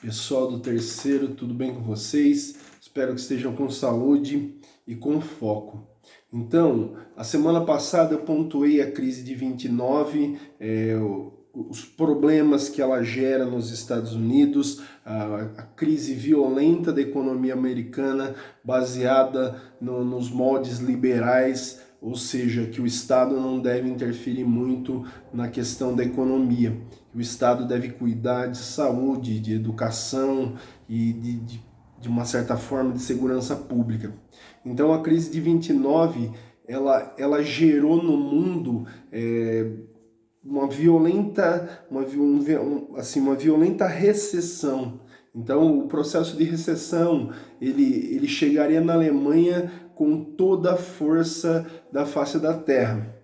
Pessoal do terceiro, tudo bem com vocês? Espero que estejam com saúde e com foco. Então, a semana passada eu pontuei a crise de 29, os problemas que ela gera nos Estados Unidos, a crise violenta da economia americana baseada nos moldes liberais, ou seja, que o Estado não deve interferir muito na questão da economia. O Estado deve cuidar de saúde, de educação e de uma certa forma de segurança pública. Então a crise de 29 ela gerou no mundo uma violenta recessão. Então o processo de recessão ele chegaria na Alemanha com toda a força da face da terra.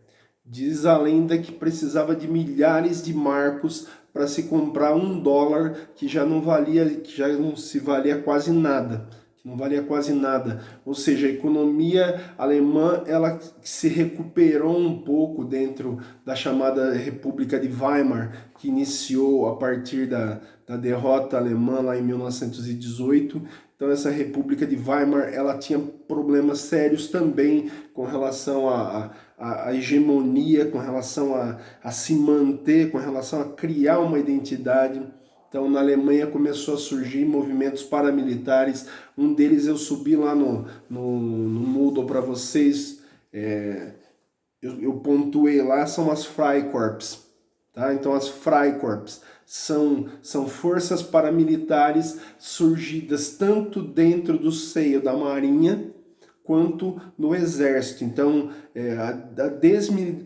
Diz a lenda que precisava de milhares de marcos para se comprar $1 que já não se valia quase nada, que não valia quase nada. Ou seja, a economia alemã ela se recuperou um pouco dentro da chamada República de Weimar, que iniciou a partir da derrota alemã lá em 1918. Então essa República de Weimar ela tinha problemas sérios também com relação a hegemonia, com relação a se manter, com relação a criar uma identidade. Então, na Alemanha começou a surgir movimentos paramilitares. Um deles eu subi lá no Moodle para vocês. Eu pontuei lá, são as Freikorps. Tá? Então, as Freikorps são forças paramilitares surgidas tanto dentro do seio da Marinha quanto no exército. Então,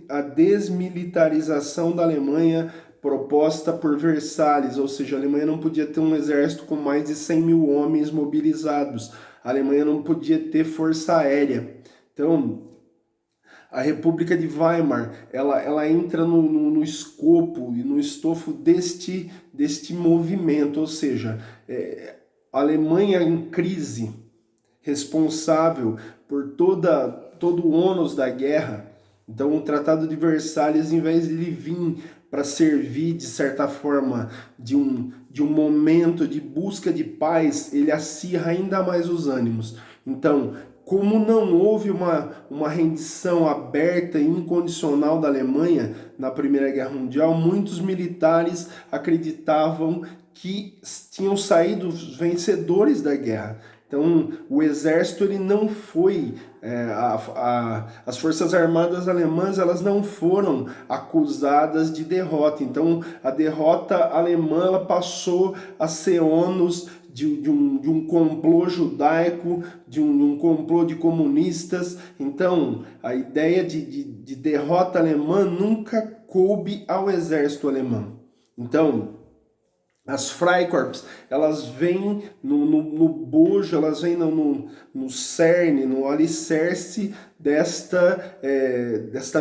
a desmilitarização da Alemanha proposta por Versalhes, ou seja, a Alemanha não podia ter um exército com mais de 100 mil homens mobilizados, a Alemanha não podia ter força aérea. Então, a República de Weimar, ela entra no escopo e no estofo deste movimento, ou seja, a Alemanha em crise, responsável por todo o ônus da guerra. Então o Tratado de Versalhes, em vez de ele vir para servir, de certa forma, de um momento de busca de paz, ele acirra ainda mais os ânimos. Então, como não houve uma rendição aberta e incondicional da Alemanha na Primeira Guerra Mundial, muitos militares acreditavam que tinham saído os vencedores da guerra. Então, o exército ele não foi, as forças armadas alemãs elas não foram acusadas de derrota. Então, a derrota alemã ela passou a ser ônus de um complô judaico, de um complô de comunistas. Então, a ideia de derrota alemã nunca coube ao exército alemão. Então, as Freikorps, elas vêm no bojo, elas vêm no cerne, no alicerce desta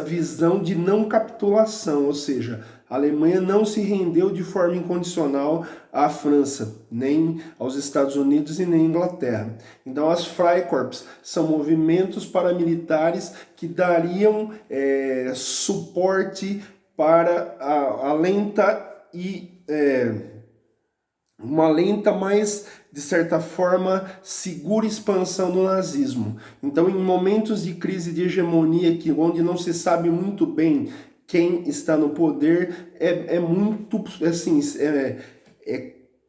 visão de não capitulação, ou seja, a Alemanha não se rendeu de forma incondicional à França, nem aos Estados Unidos e nem à Inglaterra. Então as Freikorps são movimentos paramilitares que dariam suporte para a lenta uma lenta, mas de certa forma segura expansão do nazismo. Então, em momentos de crise de hegemonia, onde não se sabe muito bem quem está no poder, é muito assim,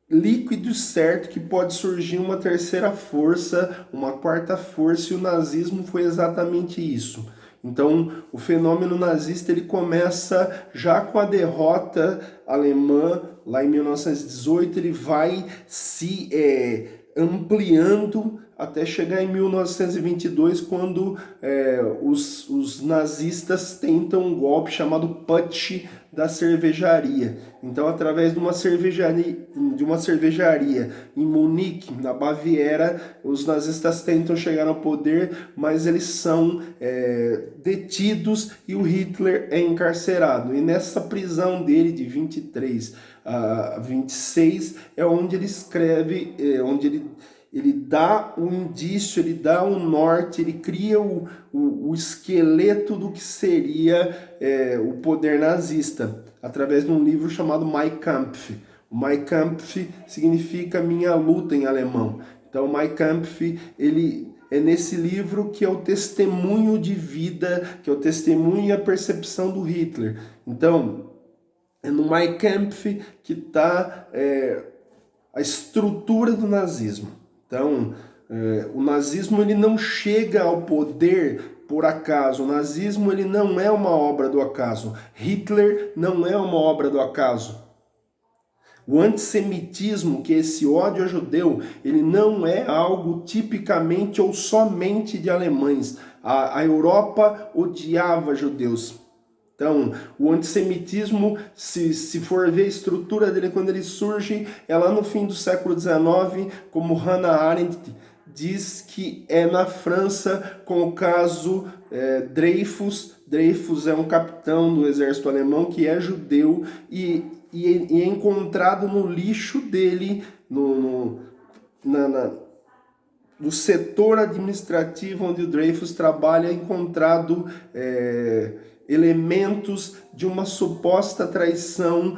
líquido certo que pode surgir uma terceira força, uma quarta força, e o nazismo foi exatamente isso. Então, o fenômeno nazista ele começa já com a derrota alemã, lá em 1918, ele vai se ampliando até chegar em 1922, quando os nazistas tentam um golpe chamado Putsch da cervejaria. Então, através de uma cervejaria em Munique, na Baviera, os nazistas tentam chegar ao poder, mas eles são detidos e o Hitler é encarcerado. E nessa prisão dele de 23 a 26 é onde ele escreve, onde ele dá um indício, ele dá um norte, ele cria o esqueleto do que seria o poder nazista, através de um livro chamado Mein Kampf. O Mein Kampf significa minha luta em alemão. Então, Mein Kampf, ele é nesse livro que é o testemunho de vida, que é o testemunho e a percepção do Hitler. Então, é no Mein Kampf que está a estrutura do nazismo. Então, o nazismo ele não chega ao poder por acaso. O nazismo ele não é uma obra do acaso. Hitler não é uma obra do acaso. O antissemitismo, que é esse ódio a judeu, ele não é algo tipicamente ou somente de alemães. A Europa odiava judeus. Então, o antissemitismo, se for ver a estrutura dele quando ele surge, é lá no fim do século XIX, como Hannah Arendt diz que é na França com o caso Dreyfus. Dreyfus é um capitão do exército alemão que é judeu e é encontrado no lixo dele, no setor administrativo onde o Dreyfus trabalha, encontrado elementos de uma suposta traição,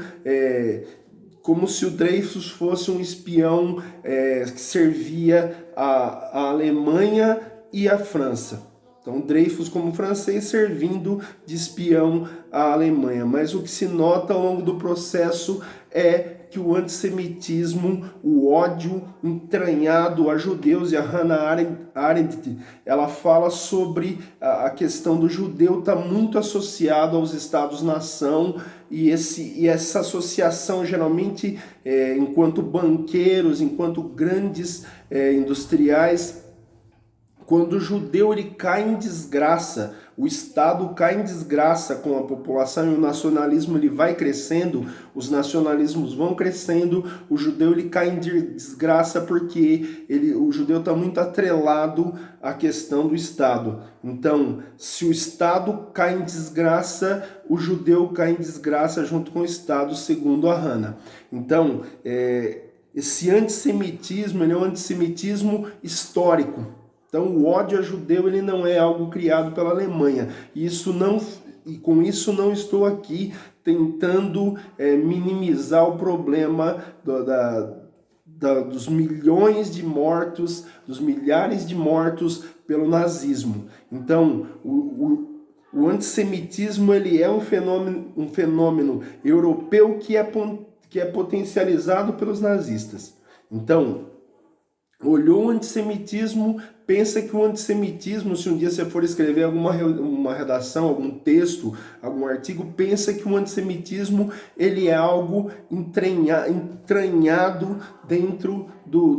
como se o Dreyfus fosse um espião que servia a Alemanha e a França. Então, Dreyfus como francês servindo de espião à Alemanha. Mas o que se nota ao longo do processo é que o antissemitismo, o ódio entranhado a judeus, e a Hannah Arendt, ela fala sobre a questão do judeu estar muito associado aos Estados-nação, e essa associação geralmente, enquanto banqueiros, enquanto grandes industriais, quando o judeu ele cai em desgraça, o Estado cai em desgraça com a população e o nacionalismo ele vai crescendo, os nacionalismos vão crescendo, o judeu ele cai em desgraça porque o judeu está muito atrelado à questão do Estado. Então, se o Estado cai em desgraça, o judeu cai em desgraça junto com o Estado, segundo a Hannah. Então, esse antissemitismo ele é um antissemitismo histórico. Então, o ódio a judeu ele não é algo criado pela Alemanha. E com isso não estou aqui tentando minimizar o problema dos milhões de mortos, dos milhares de mortos pelo nazismo. Então, o antissemitismo ele é um fenômeno europeu que é potencializado pelos nazistas. Então, olhou o antissemitismo, pensa que o antissemitismo, se um dia você for escrever uma redação, algum texto, algum artigo, pensa que o antissemitismo ele é algo entranhado dentro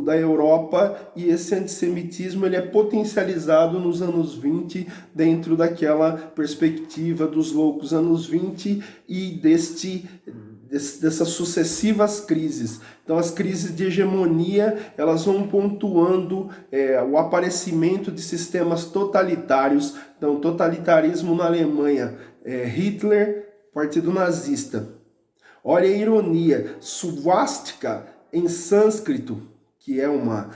da Europa, e esse antissemitismo ele é potencializado nos anos 20, dentro daquela perspectiva dos loucos anos 20 e dessas sucessivas crises. Então as crises de hegemonia elas vão pontuando o aparecimento de sistemas totalitários. Então totalitarismo na Alemanha, Hitler, Partido Nazista. Olha a ironia, swastika em sânscrito, que é uma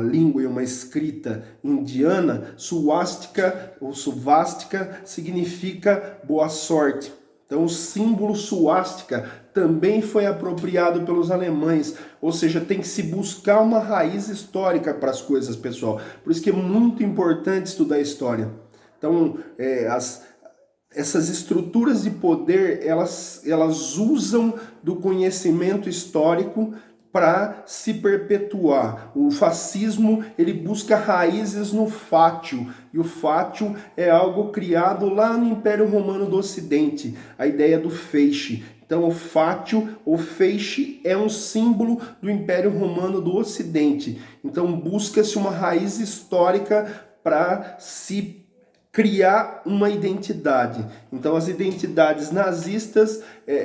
língua e uma escrita indiana, swastika ou svastika significa boa sorte. Então o símbolo suástica também foi apropriado pelos alemães, ou seja, tem que se buscar uma raiz histórica para as coisas, pessoal. Por isso que é muito importante estudar a história. Então, essas estruturas de poder, elas usam do conhecimento histórico para se perpetuar. O fascismo ele busca raízes no fátio, e o fátio é algo criado lá no Império Romano do Ocidente, a ideia do feixe. Então o fátio, ou feixe, é um símbolo do Império Romano do Ocidente. Então busca-se uma raiz histórica para se criar uma identidade. Então as identidades nazistas,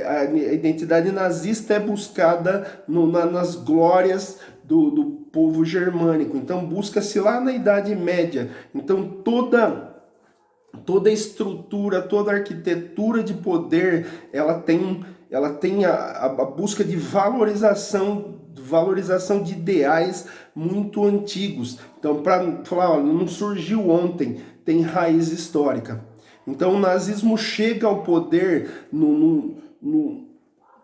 a identidade nazista é buscada nas glórias do povo germânico. Então busca-se lá na Idade Média. Então toda a estrutura, toda a arquitetura de poder, ela tem a busca de valorização de ideais muito antigos. Então, para falar, olha, não surgiu ontem, tem raiz histórica. Então, o nazismo chega ao poder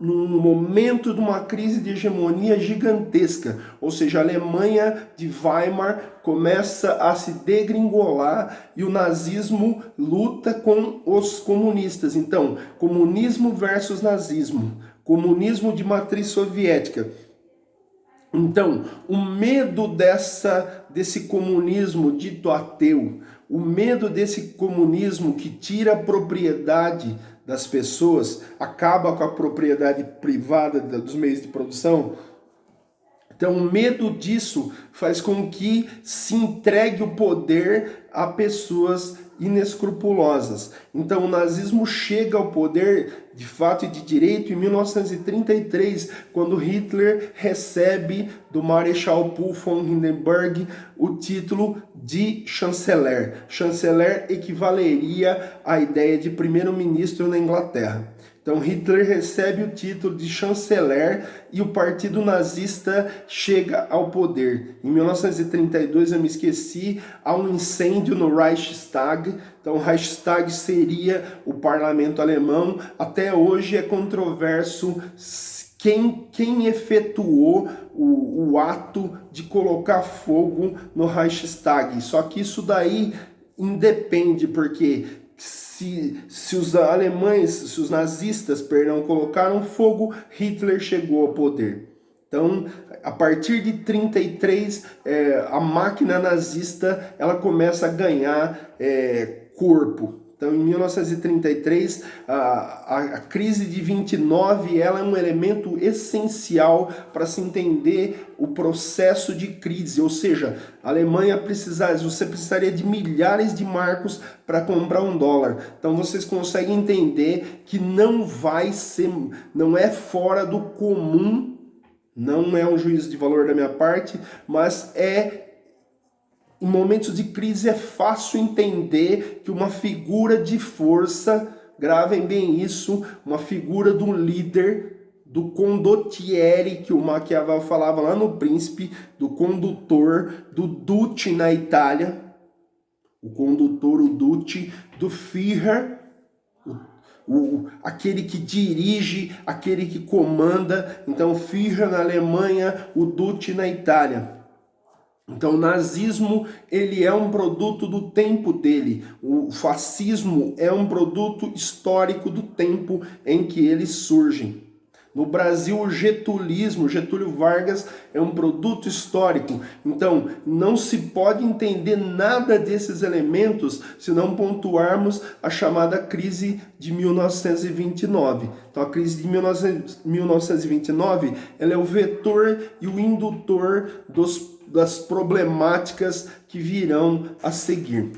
num momento de uma crise de hegemonia gigantesca, ou seja, a Alemanha de Weimar começa a se degringolar e o nazismo luta com os comunistas. Então, comunismo versus nazismo, comunismo de matriz soviética. Então, o medo desse comunismo dito ateu, o medo desse comunismo que tira a propriedade das pessoas, acaba com a propriedade privada dos meios de produção. Então, o medo disso faz com que se entregue o poder a pessoas inescrupulosas. Então, o nazismo chega ao poder de fato e de direito em 1933, quando Hitler recebe do Marechal Paul von Hindenburg o título de chanceler. Chanceler equivaleria à ideia de primeiro-ministro na Inglaterra. Então Hitler recebe o título de chanceler e o partido nazista chega ao poder. Em 1932, eu me esqueci, há um incêndio no Reichstag. Então o Reichstag seria o parlamento alemão. Até hoje é controverso quem efetuou o ato de colocar fogo no Reichstag. Só que isso daí independe, porque se os alemães, se os nazistas, colocaram fogo, Hitler chegou ao poder. Então, a partir de 33, a máquina nazista ela começa a ganhar corpo. Então, em 1933, a crise de 29 ela é um elemento essencial para se entender o processo de crise, ou seja, a Alemanha você precisaria de milhares de marcos para comprar $1. Então, vocês conseguem entender que não é fora do comum, não é um juízo de valor da minha parte, mas em momentos de crise é fácil entender que uma figura de força, gravem bem isso, uma figura do líder, do condottiere, que o Maquiavel falava lá no Príncipe, do condutor, do Duce na Itália, o condutor, o Duce, do Führer, aquele que dirige, aquele que comanda. Então, Führer na Alemanha, o Duce na Itália. Então, o nazismo ele é um produto do tempo dele. O fascismo é um produto histórico do tempo em que eles surgem. No Brasil, o getulismo, Getúlio Vargas, é um produto histórico. Então, não se pode entender nada desses elementos se não pontuarmos a chamada crise de 1929. Então, a crise de 1929 ela é o vetor e o indutor das problemáticas que virão a seguir.